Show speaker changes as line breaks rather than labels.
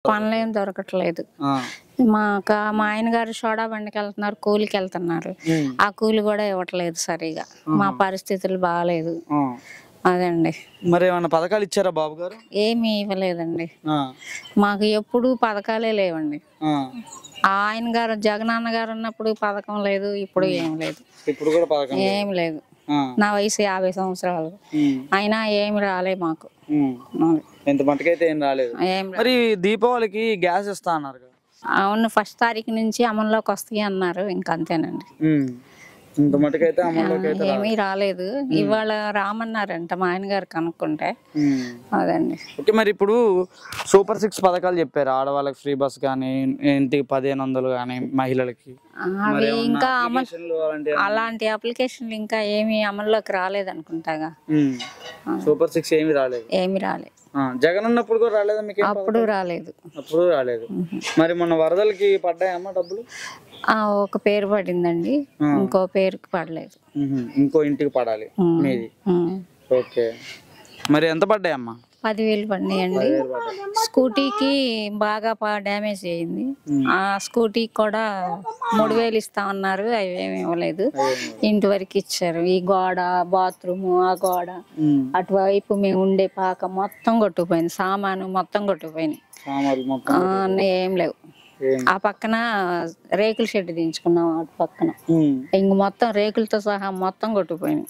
పనులేం దొరకట్లేదు. మా ఆయన గారు సోడా బండికి వెళ్తున్నారు, కూలికి వెళ్తున్నారు. ఆ కూలి కూడా ఇవ్వట్లేదు సరిగా. మా పరిస్థితులు బాగాలేదు. అదండి.
మరి ఏమన్నా పథకాలు ఇచ్చారా బాబు గారు?
ఏమీ ఇవ్వలేదండి. మాకు ఎప్పుడు పథకాలే లేవండి. ఆయన గారు జగనన్న గారు ఉన్నప్పుడు పథకం లేదు, ఇప్పుడు ఏం లేదు.
ఇప్పుడు కూడా పథకం
ఏం లేదు. నా వయసు 50 సంవత్సరాలు అయినా ఏమి రాలే మాకు.
ఎంత మటుకైతే ఏం రాలేదు. మరి దీపావళికి గ్యాస్ ఇస్తా అన్నారు కదా?
అవును, 1వ తారీఖు నుంచి అమల్లోకి వస్తాయి అన్నారు. ఇంకంతేనండి.
ఇంత మటుకైతే అమల్లోకి
ఏమీ రాలేదు. ఇవాళ రామన్నారంట మా ఆయన గారు కనుక్కుంటే. అదండి.
ఓకే, మరి ఇప్పుడు సూపర్ 6 పథకాలు చెప్పారు. ఆడవాళ్ళకి ఫ్రీ బస్ కానీ, ఇంటికి 1500 కానీ, మహిళలకి.
అవి ఇంకా అలాంటి అప్లికేషన్లు ఇంకా ఏమి అమల్లోకి రాలేదు అనుకుంటాగా.
సూపర్ 6 ఏమి రాలేదు.
ఏమి రాలేదు.
జగన్ ఉన్నప్పుడు కూడా రాలేదా మీకు?
అప్పుడు రాలేదు.
అప్పుడు రాలేదు. మరి మొన్న వరదలకి పడ్డాయమ్మా డబ్బులు?
ఒక పేరు పడిందండి, ఇంకో పేరుకి పడలేదు.
ఇంకో ఇంటికి పడాలి మీది. ఓకే, మరి ఎంత పడ్డాయమ్మా?
10,000 పడినాయండి. స్కూటీకి బాగా డ్యామేజ్ అయ్యింది. ఆ స్కూటీకి కూడా 3,000 ఇస్తామన్నారు, అవి ఏమి ఇవ్వలేదు. ఇంటి వరకు ఇచ్చారు. ఈ గోడ, బాత్రూమ్, ఆ గోడ, అటువైపు మేము ఉండే పాక మొత్తం కొట్టుకుపోయింది. సామాను మొత్తం కొట్టుకుపోయినాయి. ఏం లేవు. ఆ పక్కన రేకుల షెడ్ దించుకున్నాం. అటు పక్కన ఇంక మొత్తం రేకులతో సహా మొత్తం కొట్టుకుపోయినాయి.